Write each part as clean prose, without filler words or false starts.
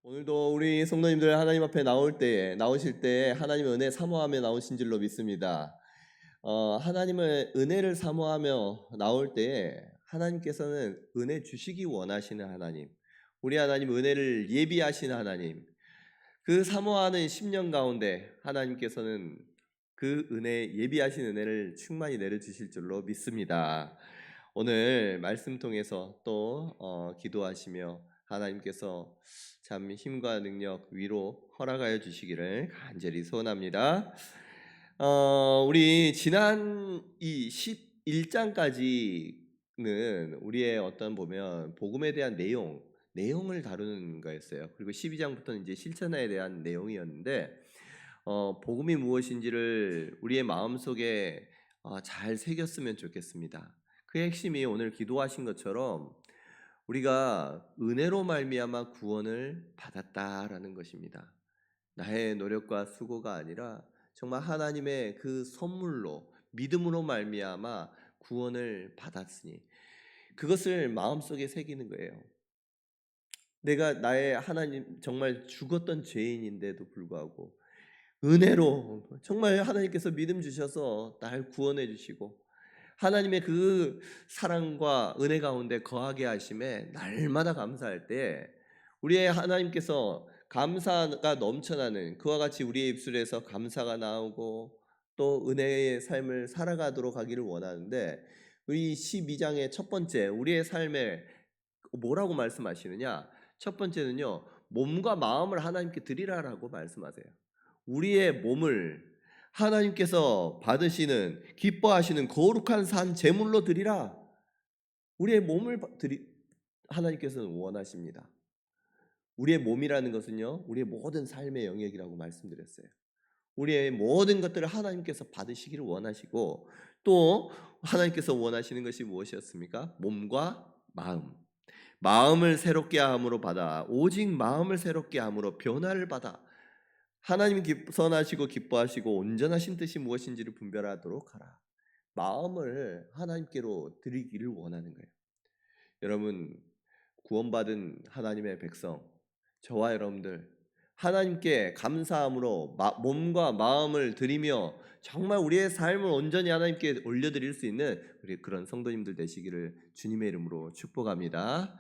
오늘도 우리 성도님들 하나님 앞에 나오실 때 하나님의 은혜 사모하며 나오신 줄로 믿습니다. 하나님의 은혜를 사모하며 나올 때 하나님께서는 은혜 주시기 원하시는 하나님, 우리 하나님 은혜를 예비하시는 하나님, 그 사모하는 심령 가운데 하나님께서는 그 은혜 예비하신 은혜를 충만히 내려주실 줄로 믿습니다. 오늘 말씀 통해서 또 기도하시며 하나님께서 참 힘과 능력, 위로 허락하여 주시기를 간절히 소원합니다. 우리 지난 이 11장까지는 우리의 어떤 보면 복음에 대한 내용을 다루는 거였어요. 그리고 12장부터는 이제 실천에 대한 내용이었는데 복음이 무엇인지를 우리의 마음속에 잘 새겼으면 좋겠습니다. 그 핵심이 오늘 기도하신 것처럼 우리가 은혜로 말미암아 구원을 받았다라는 것입니다. 나의 노력과 수고가 아니라 정말 하나님의 그 선물로 믿음으로 말미암아 구원을 받았으니 그것을 마음속에 새기는 거예요. 내가 나의 하나님 정말 죽었던 죄인인데도 불구하고 은혜로 정말 하나님께서 믿음 주셔서 날 구원해 주시고 하나님의 그 사랑과 은혜 가운데 거하게 하심에 날마다 감사할 때 우리의 하나님께서 감사가 넘쳐나는 그와 같이 우리의 입술에서 감사가 나오고 또 은혜의 삶을 살아가도록 하기를 원하는데 우리 12장의 첫 번째 우리의 삶에 뭐라고 말씀하시느냐? 첫 번째는요. 몸과 마음을 하나님께 드리라라고 말씀하세요. 우리의 몸을 하나님께서 받으시는 기뻐하시는 거룩한 산 제물로 드리라. 우리의 몸을 하나님께서는 원하십니다. 우리의 몸이라는 것은요. 우리의 모든 삶의 영역이라고 말씀드렸어요. 우리의 모든 것들을 하나님께서 받으시기를 원하시고 또 하나님께서 원하시는 것이 무엇이었습니까? 몸과 마음. 마음을 새롭게 함으로 받아 오직 마음을 새롭게 함으로 변화를 받아 하나님 선하시고 기뻐하시고 온전하신 뜻이 무엇인지를 분별하도록 하라. 마음을 하나님께로 드리기를 원하는 거예요. 여러분 구원받은 하나님의 백성 저와 여러분들 하나님께 감사함으로 몸과 마음을 드리며 정말 우리의 삶을 온전히 하나님께 올려드릴 수 있는 우리 그런 성도님들 되시기를 주님의 이름으로 축복합니다.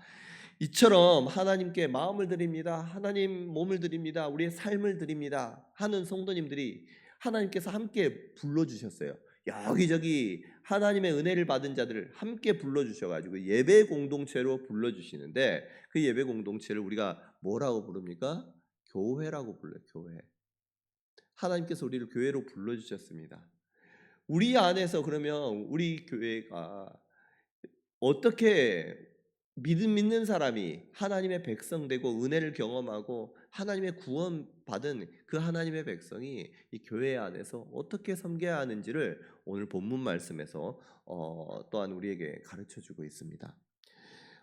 이처럼 하나님께 마음을 드립니다. 하나님 몸을 드립니다. 우리의 삶을 드립니다. 하는 성도님들이 하나님께서 함께 불러주셨어요. 여기저기 하나님의 은혜를 받은 자들을 함께 불러주셔가지고 예배 공동체로 불러주시는데 그 예배 공동체를 우리가 뭐라고 부릅니까? 교회라고 불러요. 교회. 하나님께서 우리를 교회로 불러주셨습니다. 우리 안에서 그러면 우리 교회가 어떻게 믿음 있는 사람이 하나님의 백성 되고 은혜를 경험하고 하나님의 구원받은 그 하나님의 백성이 이 교회 안에서 어떻게 섬겨야 하는지를 오늘 본문 말씀에서 또한 우리에게 가르쳐주고 있습니다.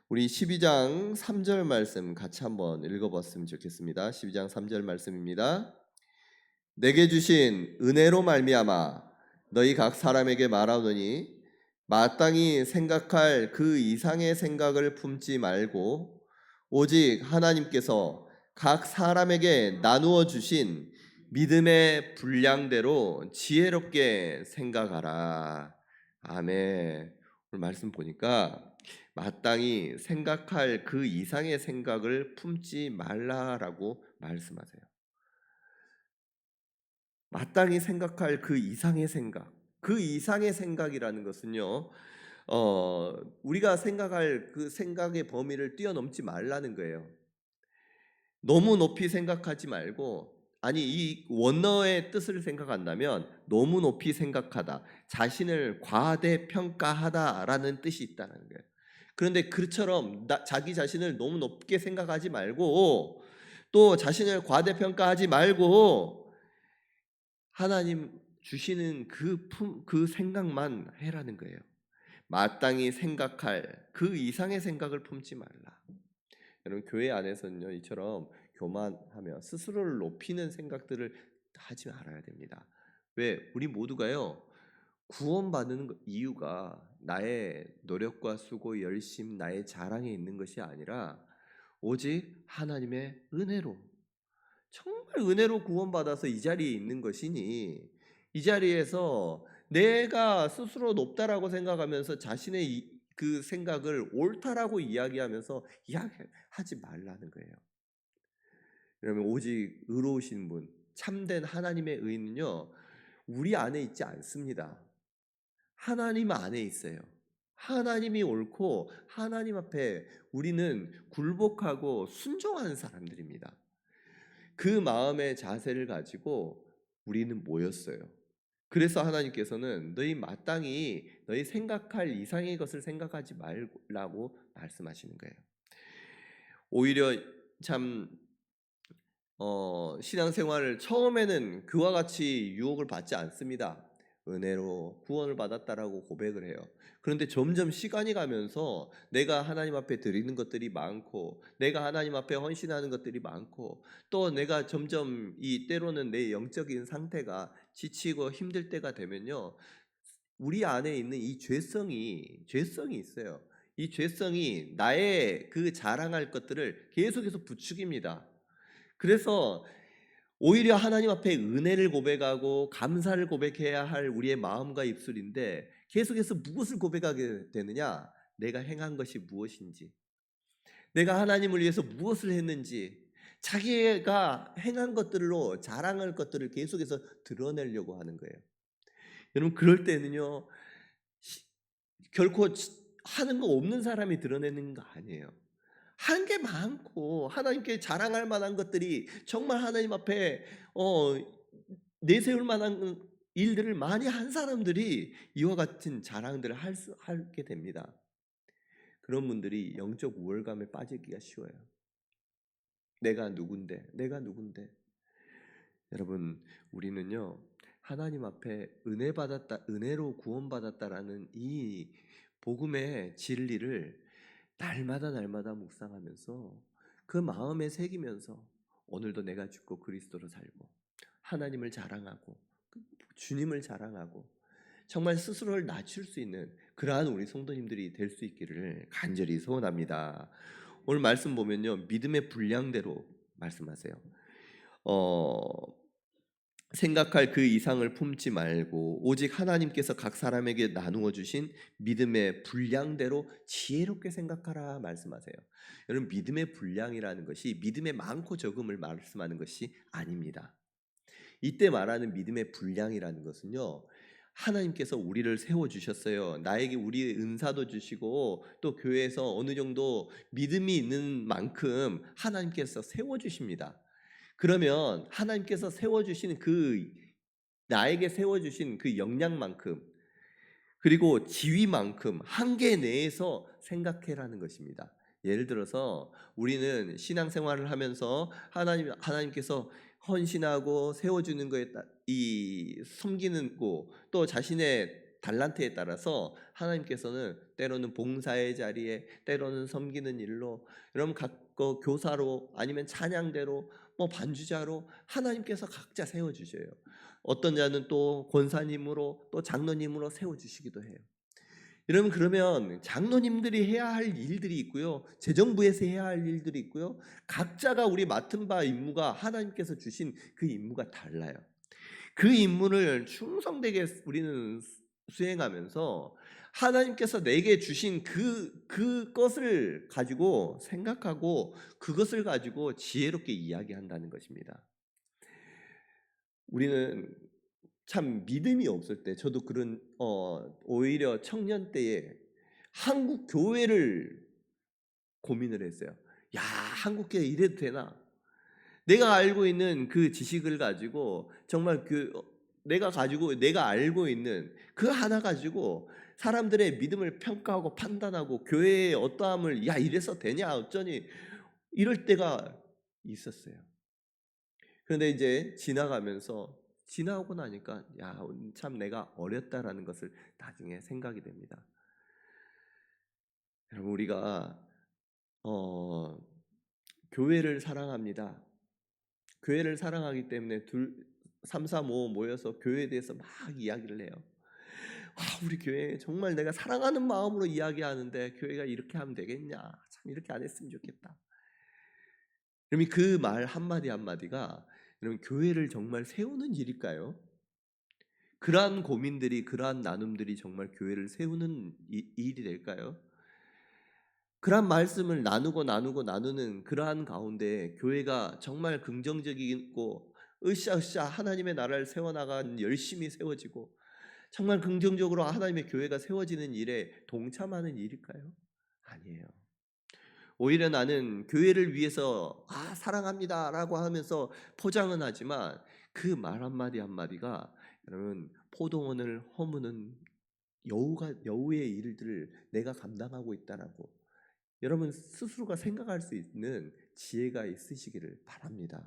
우리 12장 3절 말씀 같이 한번 읽어봤으면 좋겠습니다. 12장 3절 말씀입니다. 내게 주신 은혜로 말미암아 너희 각 사람에게 말하노니 마땅히 생각할 그 이상의 생각을 품지 말고 오직 하나님께서 각 사람에게 나누어 주신 믿음의 분량대로 지혜롭게 생각하라. 아멘. 오늘 말씀 보니까 마땅히 생각할 그 이상의 생각을 품지 말라라고 말씀하세요. 마땅히 생각할 그 이상의 생각. 그 이상의 생각이라는 것은요. 우리가 생각할 그 생각의 범위를 뛰어넘지 말라는 거예요. 너무 높이 생각하지 말고 아니 이 원어의 뜻을 생각한다면 너무 높이 생각하다, 자신을 과대평가하다라는 뜻이 있다는 거예요. 그런데 그처럼 자기 자신을 너무 높게 생각하지 말고 또 자신을 과대평가하지 말고 하나님 주시는 그 생각만 해라는 거예요. 마땅히 생각할 그 이상의 생각을 품지 말라. 여러분 교회 안에서는요 이처럼 교만하며 스스로를 높이는 생각들을 하지 말아야 됩니다. 왜? 우리 모두가요 구원받는 이유가 나의 노력과 수고, 열심, 나의 자랑에 있는 것이 아니라 오직 하나님의 은혜로, 정말 은혜로 구원받아서 이 자리에 있는 것이니, 이 자리에서 내가 스스로 높다라고 생각하면서 자신의 그 생각을 옳다라고 이야기하면서 이야기하지 말라는 거예요. 그러면 오직 의로우신 분, 참된 하나님의 의는요, 우리 안에 있지 않습니다. 하나님 안에 있어요. 하나님이 옳고 하나님 앞에 우리는 굴복하고 순종하는 사람들입니다. 그 마음의 자세를 가지고 우리는 모였어요. 그래서 하나님께서는 너희 마땅히 너희 생각할 이상의 것을 생각하지 말라고 말씀하시는 거예요. 오히려 참 신앙생활을 처음에는 그와 같이 유혹을 받지 않습니다. 은혜로 구원을 받았다라고 고백을 해요. 그런데 점점 시간이 가면서 내가 하나님 앞에 드리는 것들이 많고, 내가 하나님 앞에 헌신하는 것들이 많고, 또 내가 점점 때로는 내 영적인 상태가 지치고 힘들 때가 되면요, 우리 안에 있는 이 죄성이 있어요. 이 죄성이 나의 그 자랑할 것들을 계속해서 부추깁니다. 그래서 오히려 하나님 앞에 은혜를 고백하고 감사를 고백해야 할 우리의 마음과 입술인데, 계속해서 무엇을 고백하게 되느냐? 내가 행한 것이 무엇인지, 내가 하나님을 위해서 무엇을 했는지, 자기가 행한 것들로 자랑할 것들을 계속해서 드러내려고 하는 거예요. 여러분, 그럴 때는요, 결코 하는 거 없는 사람이 드러내는 거 아니에요. 한 게 많고 하나님께 자랑할 만한 것들이 정말 하나님 앞에 내세울 만한 일들을 많이 한 사람들이 이와 같은 자랑들을 하게 됩니다. 그런 분들이 영적 우월감에 빠지기가 쉬워요. 내가 누군데, 내가 누군데. 여러분, 우리는요, 하나님 앞에 은혜 받았다, 은혜로 구원받았다라는 이 복음의 진리를 날마다 묵상하면서 그 마음에 새기면서 오늘도 내가 죽고 그리스도로 살고 하나님을 자랑하고 주님을 자랑하고 정말 스스로를 낮출 수 있는 그러한 우리 성도님들이 될 수 있기를 간절히 소원합니다. 오늘 말씀 보면요, 믿음의 분량대로 말씀하세요. 생각할 그 이상을 품지 말고 오직 하나님께서 각 사람에게 나누어 주신 믿음의 분량대로 지혜롭게 생각하라 말씀하세요. 여러분, 믿음의 분량이라는 것이 믿음의 많고 적음을 말씀하는 것이 아닙니다. 이때 말하는 믿음의 분량이라는 것은요, 하나님께서 우리를 세워주셨어요. 나에게 우리의 은사도 주시고 또 교회에서 어느 정도 믿음이 있는 만큼 하나님께서 세워주십니다. 그러면 하나님께서 세워주신 나에게 세워주신 그 역량만큼, 그리고 지위만큼 한계 내에서 생각해라는 것입니다. 예를 들어서 우리는 신앙생활을 하면서 하나님께서 헌신하고 세워주는 거에 섬기는 거, 또 자신의 달란트에 따라서 하나님께서는 때로는 봉사의 자리에, 때로는 섬기는 일로, 여러분 각거 교사로, 아니면 찬양대로, 반주자로 하나님께서 각자 세워주셔요. 어떤 자는 또 권사님으로, 또 장로님으로 세워주시기도 해요. 여러분, 그러면 장로님들이 해야 할 일들이 있고요, 재정부에서 해야 할 일들이 있고요, 각자가 우리 맡은 바 임무가 하나님께서 주신 그 임무가 달라요. 그 임무를 충성되게 우리는 수행하면서 하나님께서 내게 주신 그것을 가지고 생각하고 그것을 가지고 지혜롭게 이야기한다는 것입니다. 우리는 참 믿음이 없을 때, 저도 그런 오히려 청년 때에 한국 교회를 고민을 했어요. 야, 한국 교회 이래도 되나? 내가 알고 있는 그 지식을 가지고 정말 내가 알고 있는 그 하나 가지고 사람들의 믿음을 평가하고 판단하고 교회의 어떠함을 이래서 되냐 어쩌니 이럴 때가 있었어요. 그런데 이제 지나고 나니까 참 내가 어렸다라는 것을 나중에 생각이 됩니다. 여러분, 우리가 교회를 사랑합니다. 교회를 사랑하기 때문에 3, 4, 5 모여서 교회에 대해서 막 이야기를 해요. 우리 교회 정말 내가 사랑하는 마음으로 이야기하는데 교회가 이렇게 하면 되겠냐? 참 이렇게 안 했으면 좋겠다. 여러분 그 말 한마디 한마디가 여러분 교회를 정말 세우는 일일까요? 그러한 고민들이 그러한 나눔들이 정말 교회를 세우는 일이 될까요? 그러한 말씀을 나누는 그러한 가운데 교회가 정말 긍정적이고 으쌰으쌰 하나님의 나라를 세워나간 열심히 세워지고 정말 긍정적으로 하나님의 교회가 세워지는 일에 동참하는 일일까요? 아니에요. 오히려 나는 교회를 위해서 사랑합니다라고 하면서 포장은 하지만 그 말 한마디 한마디가 여러분 포도원을 허무는 여우의 일들을 내가 감당하고 있다라고 여러분 스스로가 생각할 수 있는 지혜가 있으시기를 바랍니다.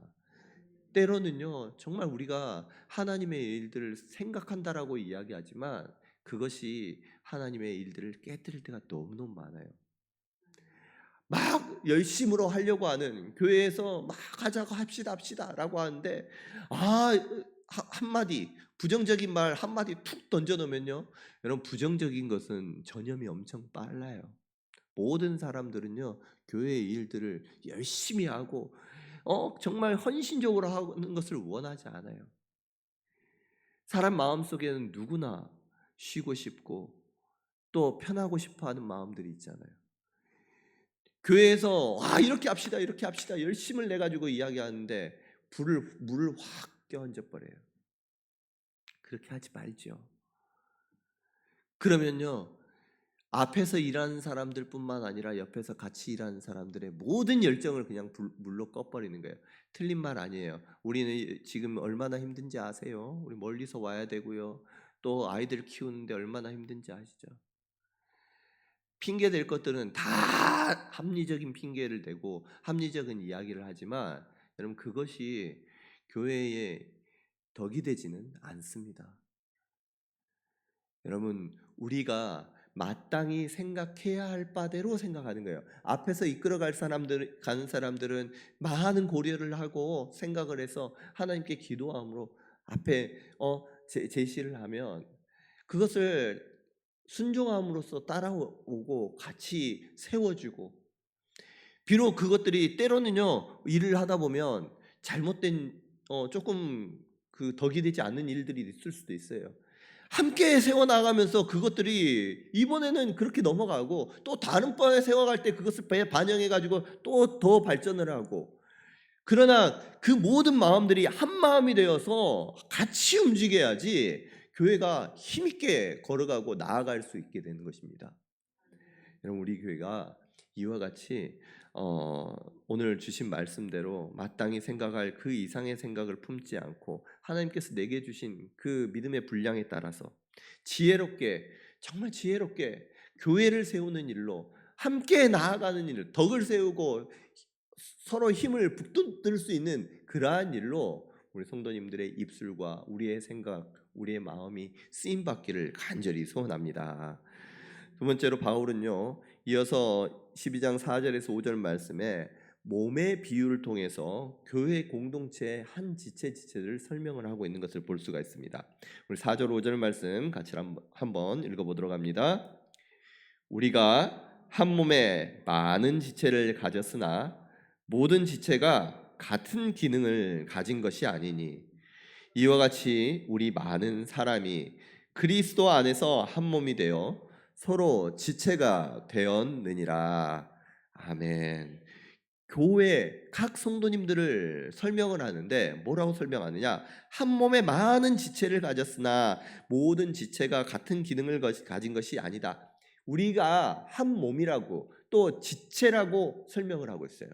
때로는요, 정말 우리가 하나님의 일들을 생각한다라고 이야기하지만 그것이 하나님의 일들을 깨뜨릴 때가 너무너무 많아요. 막 열심으로 하려고 하는 교회에서 막 하자고 합시다라고 하는데 한마디 부정적인 말 한마디 툭 던져 놓으면요. 여러분 부정적인 것은 전염이 엄청 빨라요. 모든 사람들은요. 교회의 일들을 열심히 하고 정말 헌신적으로 하는 것을 원하지 않아요. 사람 마음속에는 누구나 쉬고 싶고 또 편하고 싶어 하는 마음들이 있잖아요. 교회에서 이렇게 합시다 이렇게 합시다 열심을 내가지고 이야기하는데 물을 확 껴얹어 버려요. 그렇게 하지 말죠. 그러면요 앞에서 일하는 사람들뿐만 아니라 옆에서 같이 일하는 사람들의 모든 열정을 그냥 물로 꺼버리는 거예요. 틀린 말 아니에요. 우리는 지금 얼마나 힘든지 아세요? 우리 멀리서 와야 되고요. 또 아이들 키우는데 얼마나 힘든지 아시죠? 핑계 댈 것들은 다 합리적인 핑계를 대고 합리적인 이야기를 하지만 여러분 그것이 교회의 덕이 되지는 않습니다. 여러분 우리가 마땅히 생각해야 할 바대로 생각하는 거예요. 앞에서 이끌어갈 가는 사람들은 많은 고려를 하고 생각을 해서 하나님께 기도함으로 앞에 제시를 하면 그것을 순종함으로써 따라오고 같이 세워주고 비록 그것들이 때로는요 일을 하다 보면 잘못된 조금 그 덕이 되지 않는 일들이 있을 수도 있어요. 함께 세워나가면서 그것들이 이번에는 그렇게 넘어가고 또 다른 번에 세워갈 때 그것을 반영해가지고 또 더 발전을 하고 그러나 그 모든 마음들이 한 마음이 되어서 같이 움직여야지 교회가 힘있게 걸어가고 나아갈 수 있게 되는 것입니다. 여러분 우리 교회가 이와 같이 오늘 주신 말씀대로 마땅히 생각할 그 이상의 생각을 품지 않고 하나님께서 내게 주신 그 믿음의 분량에 따라서 지혜롭게 정말 지혜롭게 교회를 세우는 일로 함께 나아가는 일, 덕을 세우고 서로 힘을 북돋을 수 있는 그러한 일로 우리 성도님들의 입술과 우리의 생각, 우리의 마음이 쓰임 받기를 간절히 소원합니다. 두 번째로 바울은요. 이어서 12장 4절에서 5절 말씀에 몸의 비유를 통해서 교회 공동체의 한 지체를 설명을 하고 있는 것을 볼 수가 있습니다. 우리 4절 5절 말씀 같이 한번 읽어보도록 합니다. 우리가 한 몸에 많은 지체를 가졌으나 모든 지체가 같은 기능을 가진 것이 아니니 이와 같이 우리 많은 사람이 그리스도 안에서 한 몸이 되어 서로 지체가 되었느니라. 아멘. 교회 각 성도님들을 설명을 하는데 뭐라고 설명하느냐? 한 몸에 많은 지체를 가졌으나 모든 지체가 같은 기능을 가진 것이 아니다. 우리가 한 몸이라고 또 지체라고 설명을 하고 있어요.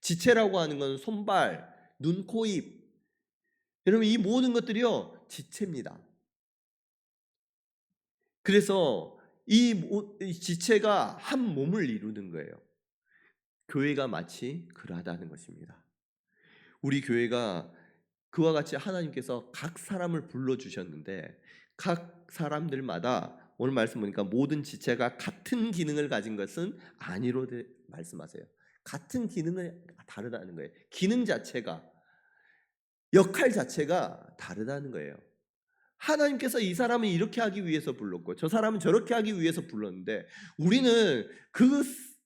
지체라고 하는 건 손발, 눈, 코, 입. 여러분 이 모든 것들이요 지체입니다. 그래서 이 지체가 한 몸을 이루는 거예요. 교회가 마치 그러하다는 것입니다. 우리 교회가 그와 같이 하나님께서 각 사람을 불러주셨는데 각 사람들마다 오늘 말씀 보니까 모든 지체가 같은 기능을 가진 것은 아니로 말씀하세요. 같은 기능은 다르다는 거예요. 기능 자체가 역할 자체가 다르다는 거예요. 하나님께서 이 사람은 이렇게 하기 위해서 불렀고 저 사람은 저렇게 하기 위해서 불렀는데 우리는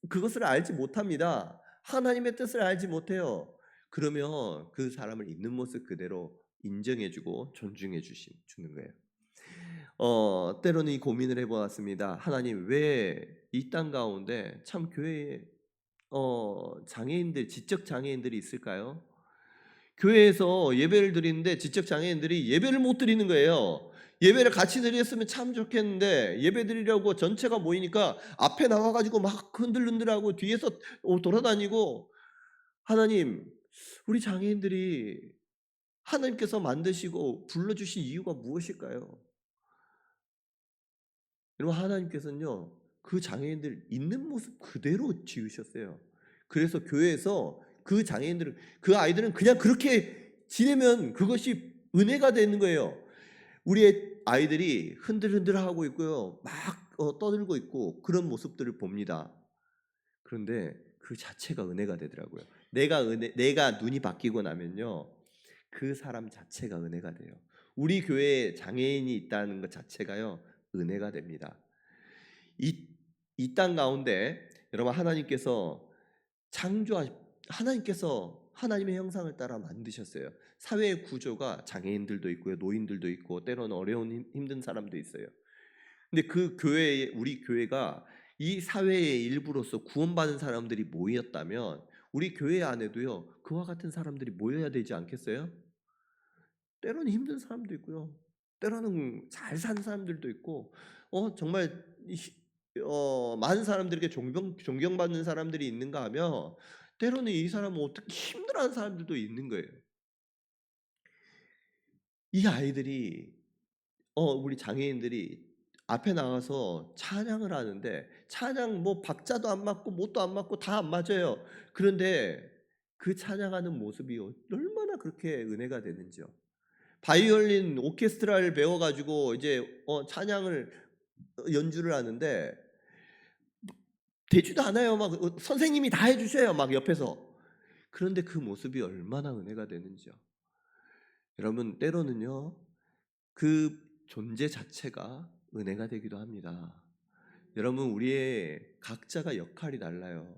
그것을 알지 못합니다. 하나님의 뜻을 알지 못해요. 그러면 그 사람을 있는 모습 그대로 인정해주고 주는 거예요. 때로는 이 고민을 해보았습니다. 하나님, 왜 이 땅 가운데 참 교회에 장애인들, 지적 장애인들이 있을까요? 교회에서 예배를 드리는데 지적 장애인들이 예배를 못 드리는 거예요. 예배를 같이 드렸으면 참 좋겠는데 예배 드리려고 전체가 모이니까 앞에 나와가지고 막 흔들흔들하고 뒤에서 돌아다니고. 하나님, 우리 장애인들이 하나님께서 만드시고 불러주신 이유가 무엇일까요? 여러분, 하나님께서는요, 그 장애인들 있는 모습 그대로 지으셨어요. 그래서 교회에서 그 장애인들은, 그 아이들은 그냥 그렇게 지내면 그것이 은혜가 되는 거예요. 우리의 아이들이 흔들흔들하고 있고요, 막 떠들고 있고 그런 모습들을 봅니다. 그런데 그 자체가 은혜가 되더라고요. 내가 눈이 바뀌고 나면요, 그 사람 자체가 은혜가 돼요. 우리 교회에 장애인이 있다는 것 자체가요, 은혜가 됩니다. 이 땅 가운데 여러분, 하나님께서 하나님의 형상을 따라 만드셨어요. 사회의 구조가 장애인들도 있고요, 노인들도 있고, 때로는 어려운 힘든 사람도 있어요. 근데 우리 교회가 이 사회의 일부로서 구원받은 사람들이 모였다면 우리 교회 안에도요, 그와 같은 사람들이 모여야 되지 않겠어요? 때로는 힘든 사람도 있고요, 때로는 잘 사는 사람들도 있고, 정말 많은 사람들에게 존경받는 사람들이 있는가 하면 때로는 이 사람은 어떻게 힘들어하는 사람들도 있는 거예요. 이 아이들이 우리 장애인들이 앞에 나가서 찬양을 하는데, 찬양 뭐 박자도 안 맞고 뭣도 안 맞고 다 안 맞아요. 그런데 그 찬양하는 모습이 얼마나 그렇게 은혜가 되는지요. 바이올린 오케스트라를 배워가지고 이제 찬양을 연주를 하는데 되지도 않아요. 막 선생님이 다 해주셔요, 막 옆에서. 그런데 그 모습이 얼마나 은혜가 되는지요. 여러분, 때로는요, 그 존재 자체가 은혜가 되기도 합니다. 여러분, 우리의 각자가 역할이 달라요.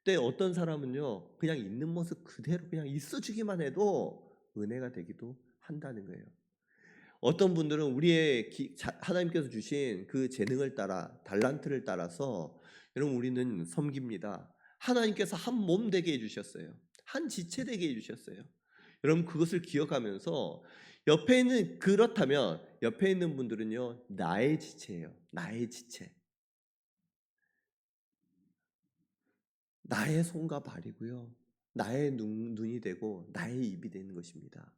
때 어떤 사람은요, 그냥 있는 모습 그대로 그냥 있어주기만 해도 은혜가 되기도 한다는 거예요. 어떤 분들은 하나님께서 주신 그 재능을 따라, 달란트를 따라서 여러분, 우리는 섬깁니다. 하나님께서 한 몸 되게 해주셨어요. 한 지체 되게 해주셨어요. 여러분, 그것을 기억하면서 그렇다면 옆에 있는 분들은요, 나의 지체예요. 나의 지체. 나의 손과 발이고요, 나의 눈이 되고 나의 입이 되는 것입니다.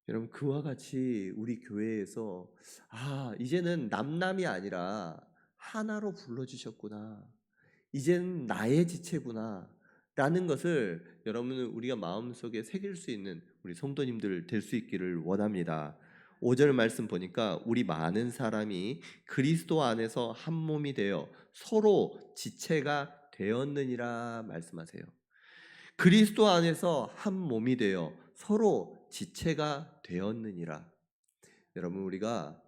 여러분, 그와 같이 우리 교회에서 이제는 남남이 아니라 하나로 불러주셨구나, 이제는 나의 지체구나 라는 것을 여러분은 우리가 마음속에 새길 수 있는 우리 성도님들 될 수 있기를 원합니다. 5절 말씀 보니까 우리 많은 사람이 그리스도 안에서 한 몸이 되어 서로 지체가 되었느니라 말씀하세요. 그리스도 안에서 한 몸이 되어 서로 지체가 되었느니라. 여러분, 우리가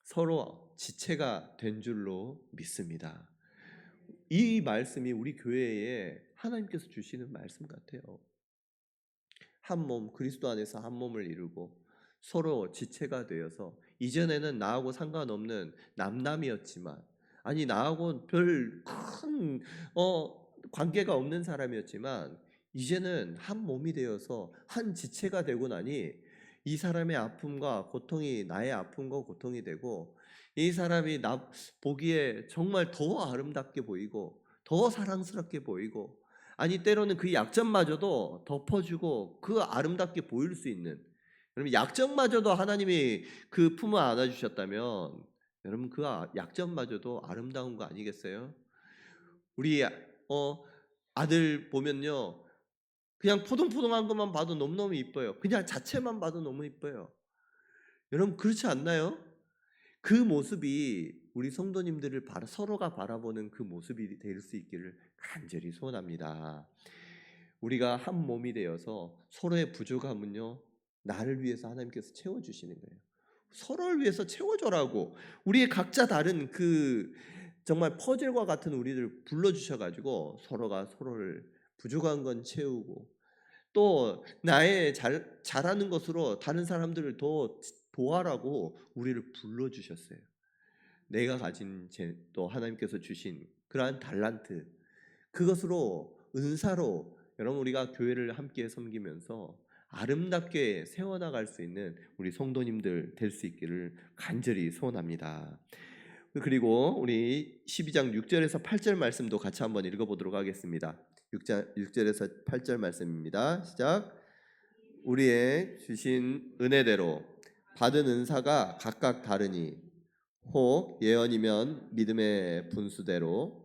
서로 지체가 된 줄로 믿습니다. 이 말씀이 우리 교회에 하나님께서 주시는 말씀 같아요. 한 몸, 그리스도 안에서 한 몸을 이루고 서로 지체가 되어서, 이전에는 나하고 상관없는 남남이었지만, 아니 나하고 별 큰 관계가 없는 사람이었지만, 이제는 한 몸이 되어서 한 지체가 되고 나니 이 사람의 아픔과 고통이 나의 아픔과 고통이 되고, 이 사람이 나 보기에 정말 더 아름답게 보이고 더 사랑스럽게 보이고, 아니 때로는 그 약점마저도 덮어주고 그 아름답게 보일 수 있는, 여러분, 약점마저도 하나님이 그 품어 안아주셨다면 여러분, 그 약점마저도 아름다운 거 아니겠어요? 우리 아들 보면요, 그냥 포동포동한 것만 봐도 너무너무 이뻐요. 그냥 자체만 봐도 너무 이뻐요. 여러분, 그렇지 않나요? 그 모습이 우리 성도님들을 서로가 바라보는 그 모습이 될 수 있기를 간절히 소원합니다. 우리가 한 몸이 되어서 서로의 부족함은요, 나를 위해서 하나님께서 채워주시는 거예요. 서로를 위해서 채워줘라고. 우리의 각자 다른 그 정말 퍼즐과 같은 우리들 불러주셔가지고 서로가 서로를 부족한 건 채우고 또 나의 잘하는 것으로 다른 사람들을 더 도와라고 우리를 불러주셨어요. 내가 가진 또 하나님께서 주신 그러한 달란트, 그것으로 은사로 여러분 우리가 교회를 함께 섬기면서 아름답게 세워나갈 수 있는 우리 성도님들 될 수 있기를 간절히 소원합니다. 그리고 우리 12장 6절에서 8절 말씀도 같이 한번 읽어보도록 하겠습니다. 6절에서 8절 말씀입니다. 시작. 우리의 주신 은혜대로 받은 은사가 각각 다르니 혹 예언이면 믿음의 분수대로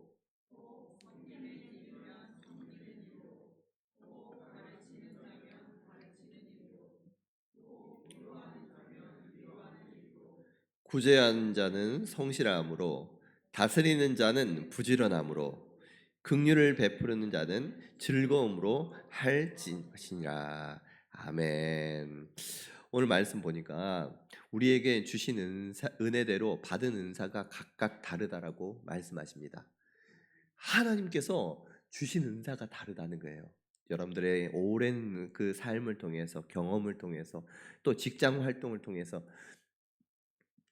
구제하는 자는 성실함으로 다스리는 자는 부지런함으로 긍휼을 베푸는 자는 즐거움으로 할지니라. 아멘. 오늘 말씀 보니까 우리에게 주신 은혜대로 받은 은사가 각각 다르다라고 말씀하십니다. 하나님께서 주신 은사가 다르다는 거예요. 여러분들의 오랜 그 삶을 통해서 경험을 통해서 또 직장 활동을 통해서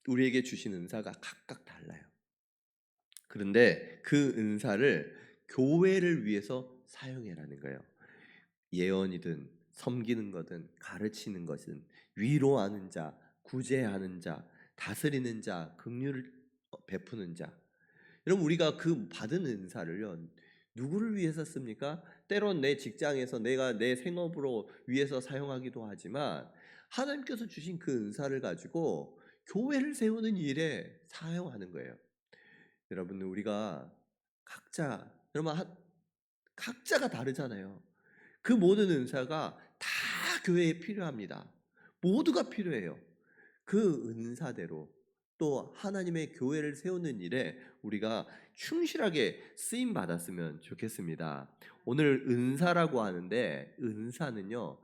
우리에게 주신 은사가 각각 달라요. 그런데 그 은사를 교회를 위해서 사용해라는 거예요. 예언이든 섬기는 거든 가르치는 것은 위로하는 자, 구제하는 자, 다스리는 자, 긍휼을 베푸는 자. 여러분 우리가 그 받은 은사를요 누구를 위해서 씁니까? 때론 내 직장에서 내가 내 생업으로 위해서 사용하기도 하지만 하나님께서 주신 그 은사를 가지고 교회를 세우는 일에 사용하는 거예요. 여러분 우리가 여러분 각자가 다르잖아요. 그 모든 은사가 다 교회에 필요합니다. 모두가 필요해요. 그 은사대로 또 하나님의 교회를 세우는 일에 우리가 충실하게 쓰임 받았으면 좋겠습니다. 오늘 은사라고 하는데 은사는요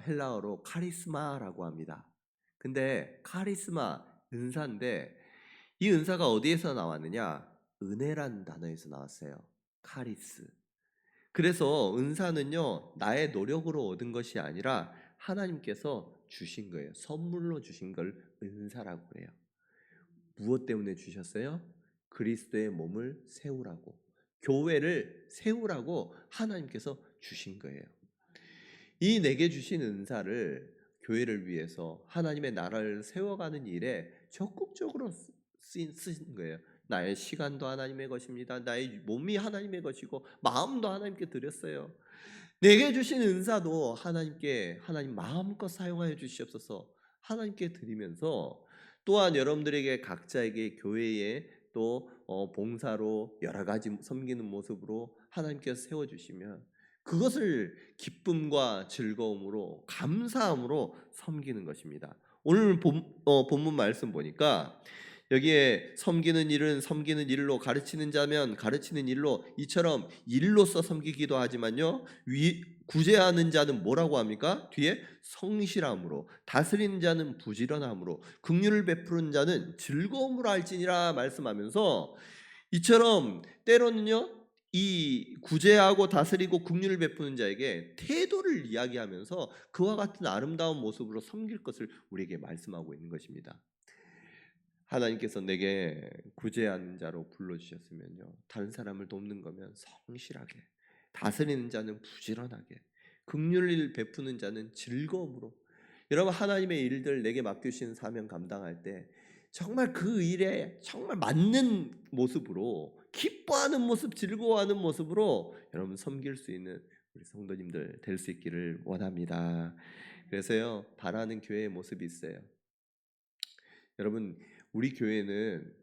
헬라어로 카리스마라고 합니다. 근데 카리스마 은사인데 이 은사가 어디에서 나왔느냐? 은혜란 단어에서 나왔어요. 카리스. 그래서 은사는요 나의 노력으로 얻은 것이 아니라 하나님께서 주신 거예요. 선물로 주신 걸 은사라고 그래요. 무엇 때문에 주셨어요? 그리스도의 몸을 세우라고, 교회를 세우라고 하나님께서 주신 거예요. 이 내게 주신 은사를 교회를 위해서 하나님의 나라를 세워가는 일에 적극적으로 쓰신 거예요. 나의 시간도 하나님의 것입니다. 나의 몸이 하나님의 것이고 마음도 하나님께 드렸어요. 내게 주신 은사도 하나님 마음껏 사용하여 주시옵소서 하나님께 드리면서 또한 여러분들에게 각자에게 교회에 또 봉사로 여러 가지 섬기는 모습으로 하나님께서 세워주시면 그것을 기쁨과 즐거움으로 감사함으로 섬기는 것입니다. 오늘 본문 말씀 보니까 여기에 섬기는 일은 섬기는 일로, 가르치는 자면 가르치는 일로, 이처럼 일로서 섬기기도 하지만요 구제하는 자는 뭐라고 합니까? 뒤에 성실함으로, 다스리는 자는 부지런함으로, 긍휼을 베푸는 자는 즐거움으로 할지니라 말씀하면서 이처럼 때로는요 이 구제하고 다스리고 긍휼을 베푸는 자에게 태도를 이야기하면서 그와 같은 아름다운 모습으로 섬길 것을 우리에게 말씀하고 있는 것입니다. 하나님께서 내게 구제하는 자로 불러주셨으면요 다른 사람을 돕는 거면 성실하게, 다스리는 자는 부지런하게, 긍휼을 베푸는 자는 즐거움으로. 여러분 하나님의 일들 내게 맡기신 사명 감당할 때 정말 그 일에 정말 맞는 모습으로, 기뻐하는 모습, 즐거워하는 모습으로 여러분 섬길 수 있는 우리 성도님들 될 수 있기를 원합니다. 그래서요 바라는 교회의 모습이 있어요. 여러분 우리 교회는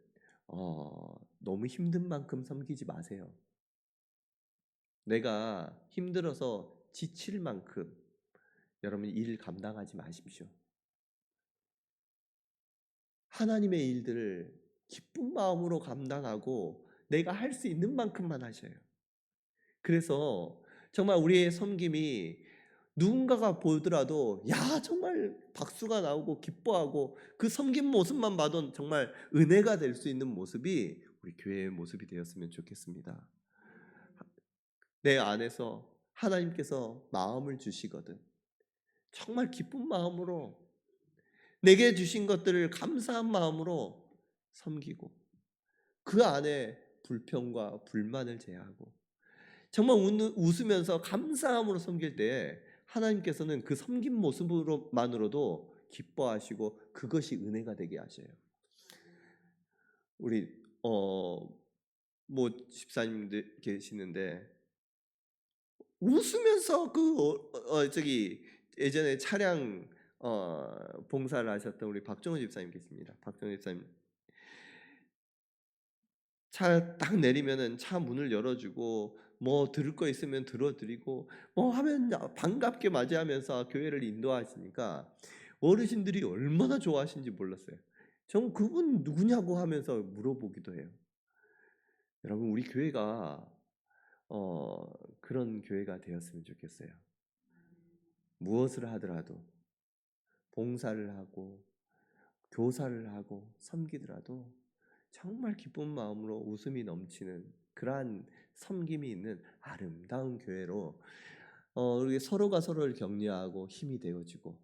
너무 힘든 만큼 섬기지 마세요. 내가 힘들어서 지칠 만큼 여러분 일 감당하지 마십시오. 하나님의 일들을 기쁜 마음으로 감당하고 내가 할 수 있는 만큼만 하셔요. 그래서 정말 우리의 섬김이 누군가가 보더라도 야 정말 박수가 나오고 기뻐하고 그 섬긴 모습만 봐도 정말 은혜가 될 수 있는 모습이 우리 교회의 모습이 되었으면 좋겠습니다. 내 안에서 하나님께서 마음을 주시거든 정말 기쁜 마음으로 내게 주신 것들을 감사한 마음으로 섬기고 그 안에 불평과 불만을 제하고 정말 웃으면서 감사함으로 섬길 때 하나님께서는 그 섬긴 모습으로만으로도 기뻐하시고 그것이 은혜가 되게 하셔요. 우리 뭐 집사님들 계시는데 웃으면서 저기 예전에 차량 봉사를 하셨던 우리 박정호 집사님 계십니다. 박정호 집사님 차 딱 내리면은 차 문을 열어주고 뭐 들을 거 있으면 들어드리고 뭐 하면 반갑게 맞이하면서 교회를 인도하시니까 어르신들이 얼마나 좋아하시는지 몰랐어요. 전 그분 누구냐고 하면서 물어보기도 해요. 여러분 우리 교회가 그런 교회가 되었으면 좋겠어요. 무엇을 하더라도 봉사를 하고 교사를 하고 섬기더라도 정말 기쁜 마음으로 웃음이 넘치는 그러한 섬김이 있는 아름다운 교회로 우리 서로가 서로를 격려하고 힘이 되어지고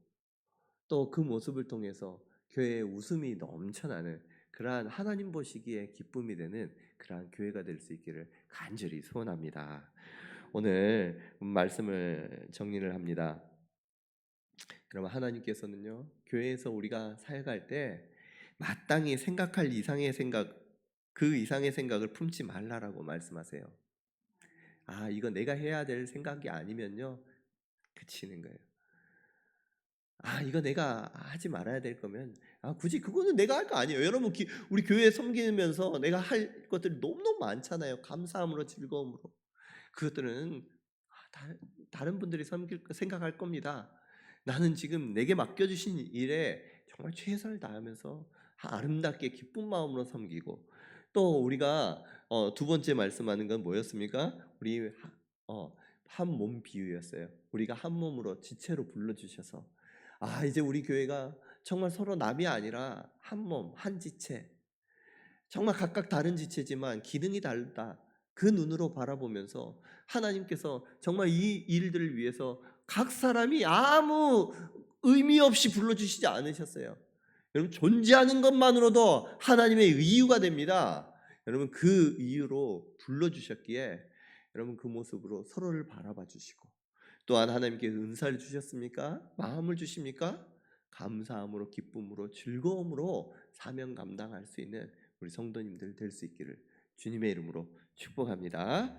또 그 모습을 통해서 교회에 웃음이 넘쳐나는 그러한 하나님 보시기에 기쁨이 되는 그러한 교회가 될 수 있기를 간절히 소원합니다. 오늘 말씀을 정리를 합니다. 여러분 하나님께서는요 교회에서 우리가 살아갈 때 마땅히 생각할 이상의 생각 그 이상의 생각을 품지 말라라고 말씀하세요. 아 이거 내가 해야 될 생각이 아니면요 그치는 거예요. 아 이거 내가 하지 말아야 될 거면 굳이 그거는 내가 할 거 아니에요. 여러분 우리 교회 섬기면서 내가 할 것들이 너무너무 많잖아요. 감사함으로 즐거움으로 그것들은 다른 분들이 생각할 겁니다. 나는 지금 내게 맡겨주신 일에 정말 최선을 다하면서 아름답게 기쁜 마음으로 섬기고 또 우리가 두 번째 말씀하는 건 뭐였습니까? 우리 한 몸 비유였어요. 우리가 한 몸으로 지체로 불러주셔서 이제 우리 교회가 정말 서로 남이 아니라 한 몸, 한 지체 정말 각각 다른 지체지만 기능이 다르다. 그 눈으로 바라보면서 하나님께서 정말 이 일들을 위해서 각 사람이 아무 의미 없이 불러주시지 않으셨어요. 여러분 존재하는 것만으로도 하나님의 이유가 됩니다. 여러분 그 이유로 불러주셨기에 여러분 그 모습으로 서로를 바라봐 주시고 또한 하나님께서 은사를 주셨습니까? 마음을 주십니까? 감사함으로 기쁨으로 즐거움으로 사명 감당할 수 있는 우리 성도님들 될 수 있기를 주님의 이름으로 축복합니다.